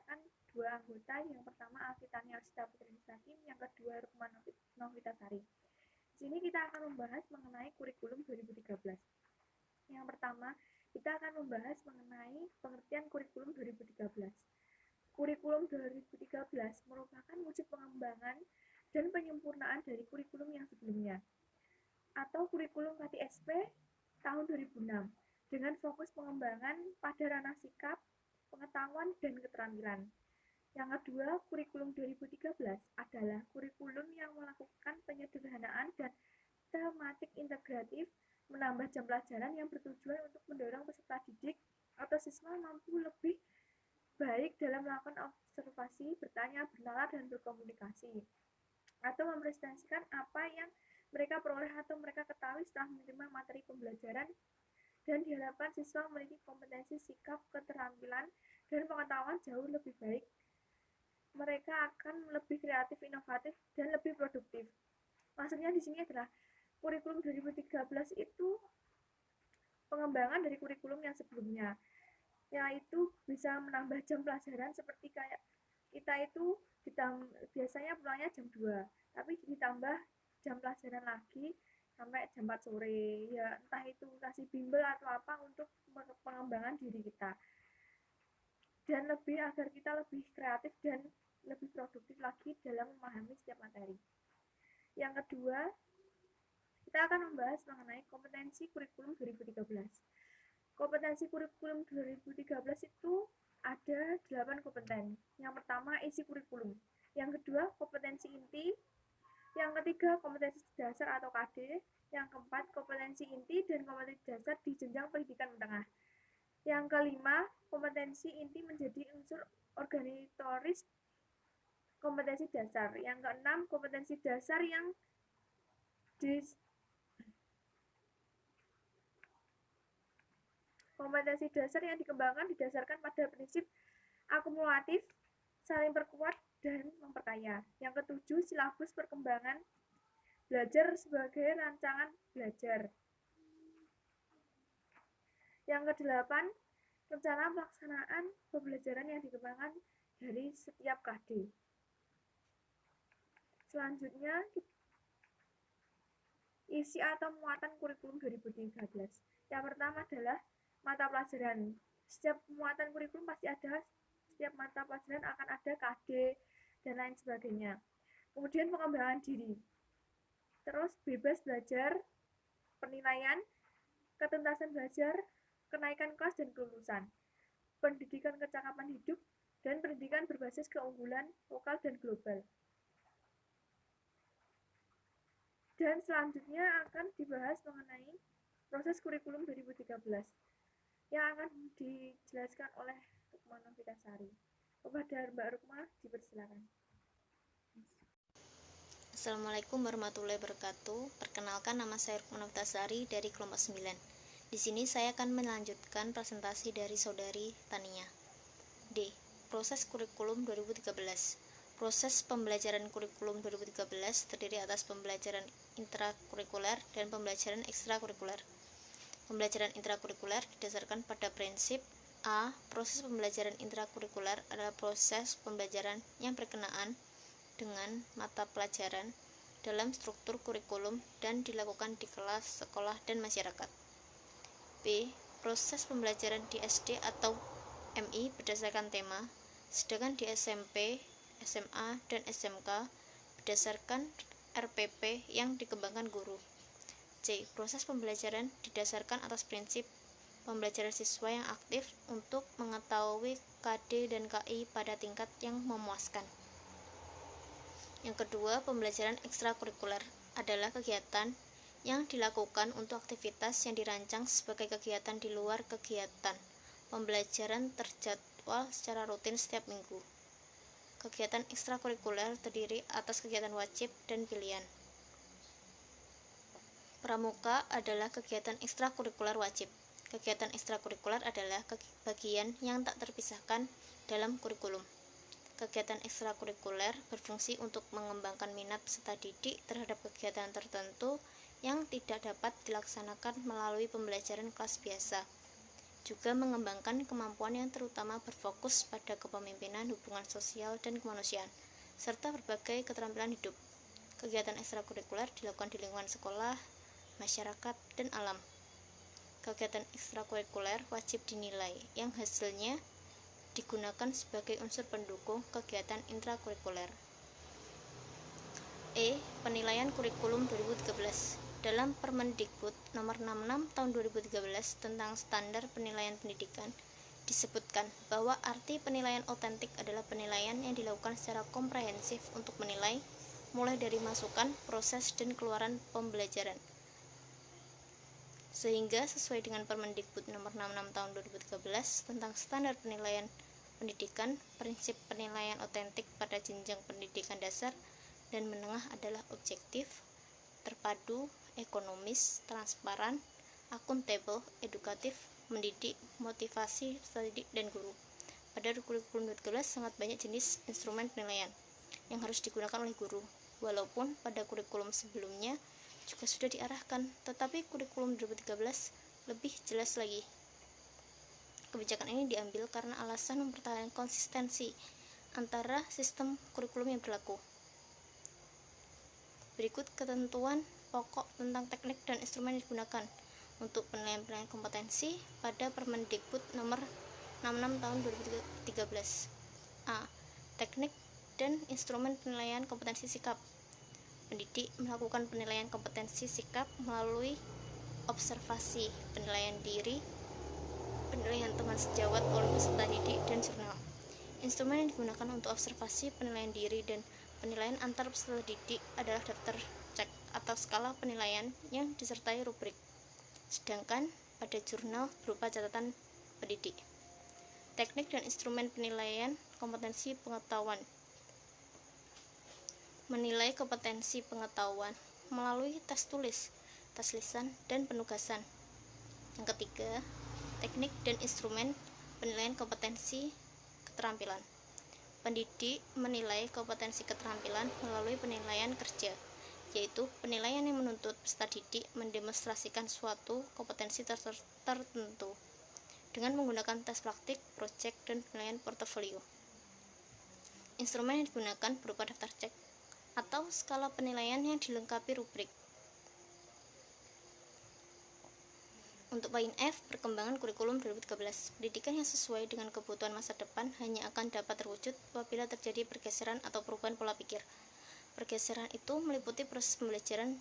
menggunakan dua anggota. Yang pertama Alfitania Arsita Putri Mustaqim, yang kedua Rukma Novitasari. Di sini kita akan membahas mengenai kurikulum 2013. Yang pertama, kita akan membahas mengenai pengertian kurikulum 2013. Kurikulum 2013 merupakan wujud pengembangan dan penyempurnaan dari kurikulum yang sebelumnya, atau kurikulum KTSP tahun 2006, dengan fokus pengembangan pada ranah sikap, pengetahuan, dan keterampilan. Yang kedua, kurikulum 2013 adalah kurikulum yang melakukan penyederhanaan dan tematik integratif, menambah jam pelajaran yang bertujuan untuk mendorong peserta didik atau siswa mampu lebih baik dalam melakukan observasi, bertanya, bernalar, dan berkomunikasi, atau mempresentasikan apa yang mereka peroleh atau mereka ketahui setelah menerima materi pembelajaran, dan diharapkan siswa memiliki kompetensi, sikap, keterampilan, dan pengetahuan jauh lebih baik. Mereka akan lebih kreatif, inovatif, dan lebih produktif. Maksudnya di sini adalah kurikulum 2013 itu pengembangan dari kurikulum yang sebelumnya, yaitu bisa menambah jam pelajaran, seperti kayak kita itu biasanya pulangnya jam 2, tapi ditambah jam pelajaran lagi sampai jam 4 sore, ya entah itu kasih bimbel atau apa untuk pengembangan diri kita, dan lebih agar kita lebih kreatif dan lebih produktif lagi dalam memahami setiap materi. Yang kedua, kita akan membahas mengenai kompetensi kurikulum 2013. Kompetensi kurikulum 2013 itu ada 8 kompeten. Yang pertama, isi kurikulum. Yang kedua, kompetensi inti. Yang ketiga, kompetensi dasar atau KD. Yang keempat, kompetensi inti dan kompetensi dasar di jenjang pendidikan menengah. Yang kelima, kompetensi inti menjadi unsur organisatoris kompetensi dasar. Yang keenam, kompetensi dasar yang dikembangkan didasarkan pada prinsip akumulatif, saling perkuat, dan memperkaya. Yang ketujuh, silabus perkembangan belajar sebagai rancangan belajar. Yang kedelapan, rencana pelaksanaan pembelajaran yang dikembangkan dari setiap KD. Selanjutnya, isi atau muatan kurikulum 2013. Yang pertama adalah mata pelajaran. Setiap muatan kurikulum pasti ada, setiap mata pelajaran akan ada KD dan lain sebagainya. Kemudian pengembangan diri. Terus bebas belajar, penilaian, ketuntasan belajar, kenaikan kelas dan kelulusan, pendidikan kecakapan hidup, dan pendidikan berbasis keunggulan lokal dan global. Dan selanjutnya akan dibahas mengenai proses kurikulum 2013 yang akan dijelaskan oleh Rukma Novitasari. Kepada Mbak Rukma, dipersilakan. Assalamualaikum warahmatullahi wabarakatuh. Perkenalkan, nama saya Rukma Novitasari dari kelompok 9. Di sini saya akan melanjutkan presentasi dari saudari Tania. D. Proses kurikulum 2013. Proses pembelajaran kurikulum 2013 terdiri atas pembelajaran intrakurikuler dan pembelajaran ekstrakurikuler. Pembelajaran intrakurikuler didasarkan pada prinsip A. Proses pembelajaran intrakurikuler adalah proses pembelajaran yang berkenaan dengan mata pelajaran dalam struktur kurikulum dan dilakukan di kelas, sekolah, dan masyarakat. B. Proses pembelajaran di SD atau MI berdasarkan tema, sedangkan di SMP, SMA, dan SMK berdasarkan RPP yang dikembangkan guru. C. Proses pembelajaran didasarkan atas prinsip pembelajaran siswa yang aktif untuk mengetahui KD dan KI pada tingkat yang memuaskan. Yang kedua, pembelajaran ekstrakurikuler adalah kegiatan yang dilakukan untuk aktivitas yang dirancang sebagai kegiatan di luar kegiatan pembelajaran terjadwal secara rutin setiap minggu. Kegiatan ekstrakurikuler terdiri atas kegiatan wajib dan pilihan. Pramuka adalah kegiatan ekstrakurikuler wajib. Kegiatan ekstrakurikuler adalah bagian yang tak terpisahkan dalam kurikulum. Kegiatan ekstrakurikuler berfungsi untuk mengembangkan minat peserta didik terhadap kegiatan tertentu yang tidak dapat dilaksanakan melalui pembelajaran kelas biasa. juga mengembangkan kemampuan yang terutama berfokus pada kepemimpinan, hubungan sosial, dan kemanusiaan, serta berbagai keterampilan hidup. Kegiatan ekstrakurikuler dilakukan di lingkungan sekolah, masyarakat, dan alam. Kegiatan ekstrakurikuler wajib dinilai, yang hasilnya digunakan sebagai unsur pendukung kegiatan intrakurikuler. Penilaian kurikulum 2013. Dalam Permendikbud Nomor 66 Tahun 2013 tentang Standar Penilaian Pendidikan, disebutkan bahwa arti penilaian otentik adalah penilaian yang dilakukan secara komprehensif untuk menilai, mulai dari masukan, proses, dan keluaran pembelajaran. Sehingga sesuai dengan Permendikbud Nomor 66 Tahun 2013 tentang Standar Penilaian Pendidikan, prinsip penilaian otentik pada jenjang pendidikan dasar dan menengah adalah objektif, terpadu, ekonomis, transparan, akuntabel, edukatif, mendidik, motivasi, peserta didik, dan guru. Pada kurikulum 2013 sangat banyak jenis instrumen penilaian yang harus digunakan oleh guru, walaupun pada kurikulum sebelumnya juga sudah diarahkan, tetapi kurikulum 2013 lebih jelas lagi. Kebijakan ini diambil karena alasan mempertahankan konsistensi antara sistem kurikulum yang berlaku. Berikut ketentuan pokok tentang teknik dan instrumen yang digunakan untuk penilaian kompetensi pada Permendikbud Nomor 66 Tahun 2013. A. Teknik dan instrumen penilaian kompetensi sikap. Pendidik melakukan penilaian kompetensi sikap melalui observasi, penilaian diri, penilaian teman sejawat oleh peserta didik, dan jurnal. Instrumen yang digunakan untuk observasi, penilaian diri, dan penilaian antar peserta didik adalah daftar cek atau skala penilaian yang disertai rubrik, sedangkan pada jurnal berupa catatan pendidik. Teknik dan instrumen penilaian kompetensi pengetahuan. Menilai kompetensi pengetahuan melalui tes tulis, tes lisan, dan penugasan. Yang ketiga, teknik dan instrumen penilaian kompetensi keterampilan. Pendidik menilai kompetensi keterampilan melalui penilaian kerja, yaitu penilaian yang menuntut peserta didik mendemonstrasikan suatu kompetensi tertentu dengan menggunakan tes praktik, proyek, dan penilaian portofolio. Instrumen yang digunakan berupa daftar cek atau skala penilaian yang dilengkapi rubrik. Untuk poin F, perkembangan kurikulum 2013. Pendidikan yang sesuai dengan kebutuhan masa depan hanya akan dapat terwujud apabila terjadi pergeseran atau perubahan pola pikir. Pergeseran itu meliputi proses pembelajaran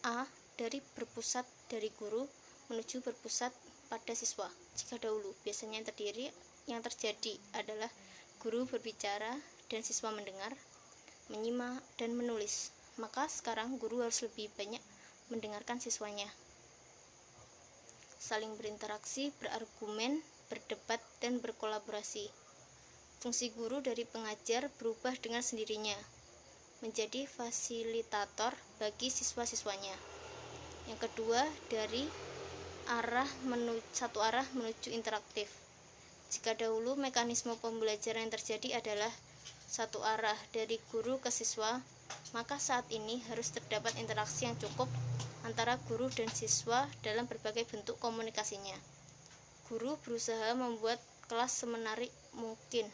A. Dari berpusat dari guru menuju berpusat pada siswa. Jika dahulu biasanya yang terjadi adalah guru berbicara dan siswa mendengar, menyimak, dan menulis, maka sekarang guru harus lebih banyak mendengarkan siswanya, saling berinteraksi, berargumen, berdebat, dan berkolaborasi. Fungsi guru dari pengajar berubah dengan sendirinya, menjadi fasilitator bagi siswa-siswanya. Yang kedua, dari satu arah menuju interaktif. Jika dahulu mekanisme pembelajaran yang terjadi adalah satu arah dari guru ke siswa, maka saat ini harus terdapat interaksi yang cukup antara guru dan siswa dalam berbagai bentuk komunikasinya. Guru berusaha membuat kelas semenarik mungkin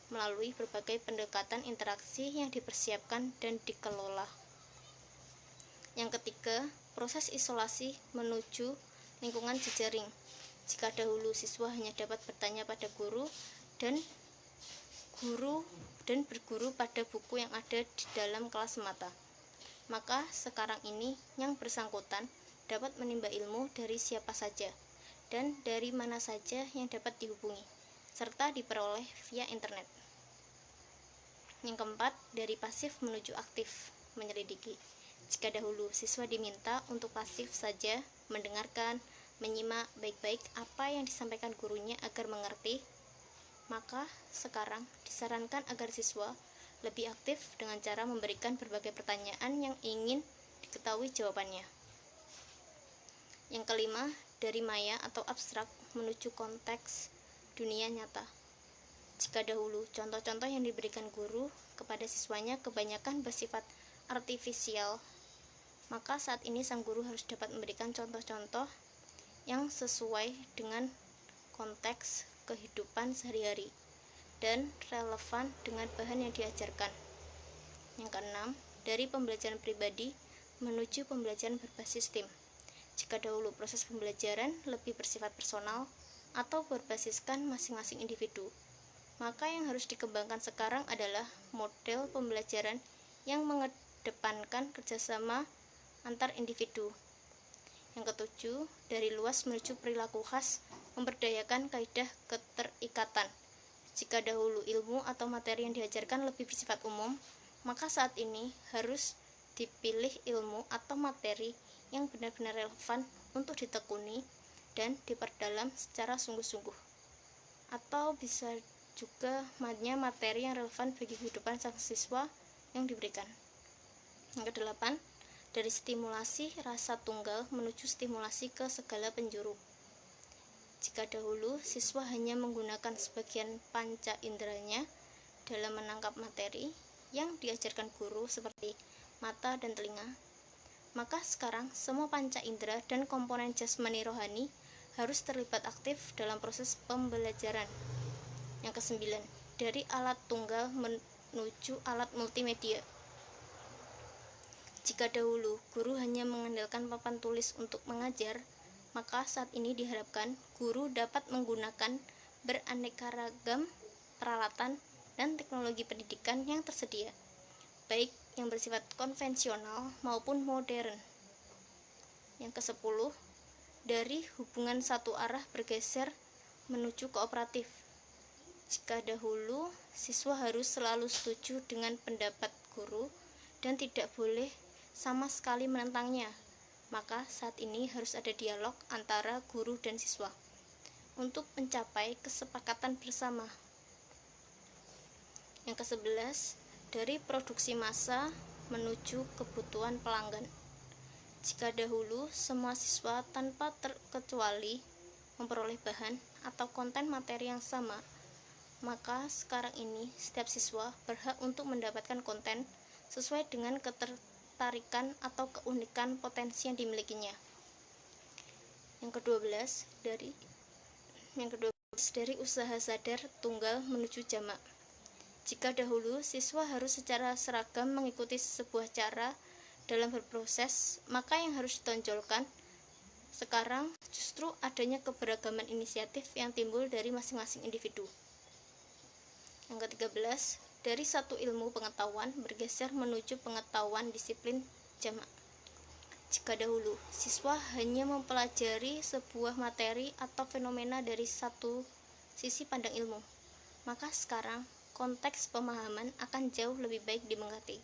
melalui berbagai pendekatan interaksi yang dipersiapkan dan dikelola. Yang ketiga, proses isolasi menuju lingkungan jejaring. Jika dahulu siswa hanya dapat bertanya pada guru dan berguru pada buku yang ada di dalam kelas semata, maka sekarang ini yang bersangkutan dapat menimba ilmu dari siapa saja dan dari mana saja yang dapat dihubungi, serta diperoleh via internet. Yang keempat, dari pasif menuju aktif, menyelidiki. Jika dahulu siswa diminta untuk pasif saja, mendengarkan, menyimak baik-baik apa yang disampaikan gurunya agar mengerti, maka sekarang disarankan agar siswa lebih aktif dengan cara memberikan berbagai pertanyaan yang ingin diketahui jawabannya. Yang kelima, dari maya atau abstrak menuju konteks dunia nyata. Jika dahulu contoh-contoh yang diberikan guru kepada siswanya kebanyakan bersifat artifisial, maka saat ini sang guru harus dapat memberikan contoh-contoh yang sesuai dengan konteks kehidupan sehari-hari dan relevan dengan bahan yang diajarkan. Yang keenam, dari pembelajaran pribadi menuju pembelajaran berbasis tim. Jika dahulu proses pembelajaran lebih bersifat personal atau berbasiskan masing-masing individu, maka yang harus dikembangkan sekarang adalah model pembelajaran yang mengedepankan kerjasama antar individu. Yang ketujuh, dari luas menuju perilaku khas memberdayakan kaidah keterikatan. Jika dahulu ilmu atau materi yang diajarkan lebih bersifat umum, maka saat ini harus dipilih ilmu atau materi yang benar-benar relevan untuk ditekuni dan diperdalam secara sungguh-sungguh. Atau bisa juga materi yang relevan bagi kehidupan sang siswa yang diberikan. Yang kedelapan, dari stimulasi rasa tunggal menuju stimulasi ke segala penjuru. Jika dahulu siswa hanya menggunakan sebagian panca inderanya dalam menangkap materi yang diajarkan guru seperti mata dan telinga, maka sekarang semua panca indera dan komponen jasmani rohani harus terlibat aktif dalam proses pembelajaran. Yang kesembilan, dari alat tunggal menuju alat multimedia. Jika dahulu guru hanya mengandalkan papan tulis untuk mengajar, maka saat ini diharapkan guru dapat menggunakan beraneka ragam peralatan dan teknologi pendidikan yang tersedia, baik yang bersifat konvensional maupun modern. Yang ke-10, dari hubungan satu arah bergeser menuju kooperatif. Jika dahulu siswa harus selalu setuju dengan pendapat guru dan tidak boleh sama sekali menentangnya, maka saat ini harus ada dialog antara guru dan siswa untuk mencapai kesepakatan bersama. Yang ke-11, dari produksi massa menuju kebutuhan pelanggan. Jika dahulu semua siswa tanpa terkecuali memperoleh bahan atau konten materi yang sama, maka sekarang ini setiap siswa berhak untuk mendapatkan konten sesuai dengan ketertarikan atau keunikan potensi yang dimilikinya. Yang ke-12, dari usaha sadar tunggal menuju jamak. Jika dahulu siswa harus secara seragam mengikuti sebuah cara dalam berproses, maka yang harus ditonjolkan sekarang justru adanya keberagaman inisiatif yang timbul dari masing-masing individu. Yang ke-13, dari satu ilmu pengetahuan bergeser menuju pengetahuan disiplin jamak. Jika dahulu siswa hanya mempelajari sebuah materi atau fenomena dari satu sisi pandang ilmu, maka sekarang konteks pemahaman akan jauh lebih baik dimengerti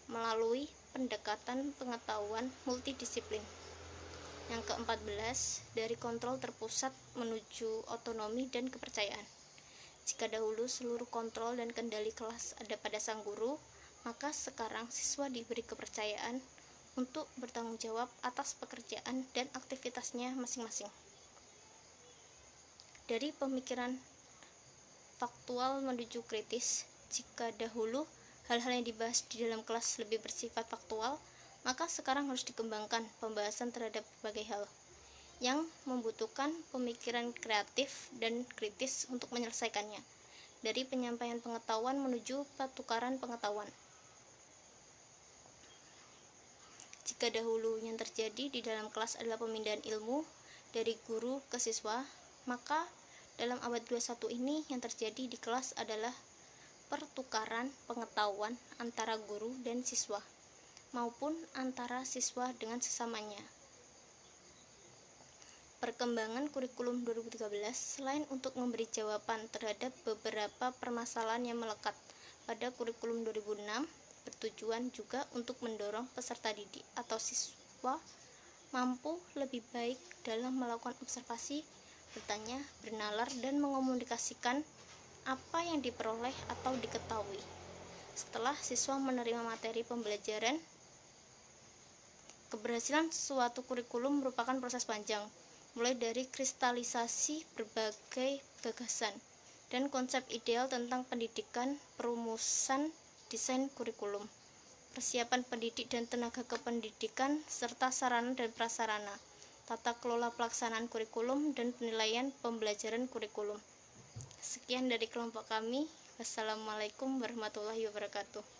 melalui pendekatan pengetahuan multidisiplin. Yang ke-14, dari kontrol terpusat menuju otonomi dan kepercayaan. Jika dahulu seluruh kontrol dan kendali kelas ada pada sang guru, maka sekarang siswa diberi kepercayaan untuk bertanggung jawab atas pekerjaan dan aktivitasnya masing-masing. Dari pemikiran faktual menuju kritis, jika dahulu hal-hal yang dibahas di dalam kelas lebih bersifat faktual, maka sekarang harus dikembangkan pembahasan terhadap berbagai hal yang membutuhkan pemikiran kreatif dan kritis untuk menyelesaikannya, dari penyampaian pengetahuan menuju pertukaran pengetahuan. Jika dahulu yang terjadi di dalam kelas adalah pemindahan ilmu dari guru ke siswa, maka dalam abad 21 ini yang terjadi di kelas adalah pertukaran pengetahuan antara guru dan siswa, maupun antara siswa dengan sesamanya. Perkembangan kurikulum 2013 selain untuk memberi jawaban terhadap beberapa permasalahan yang melekat pada kurikulum 2006, bertujuan juga untuk mendorong peserta didik atau siswa mampu lebih baik dalam melakukan observasi, bertanya, bernalar, dan mengomunikasikan apa yang diperoleh atau diketahui setelah siswa menerima materi pembelajaran. Keberhasilan suatu kurikulum merupakan proses panjang, mulai dari kristalisasi berbagai gagasan dan konsep ideal tentang pendidikan, perumusan desain kurikulum, persiapan pendidik dan tenaga kependidikan, serta sarana dan prasarana, tata kelola pelaksanaan kurikulum, dan penilaian pembelajaran kurikulum. Sekian dari kelompok kami. Wassalamualaikum warahmatullahi wabarakatuh.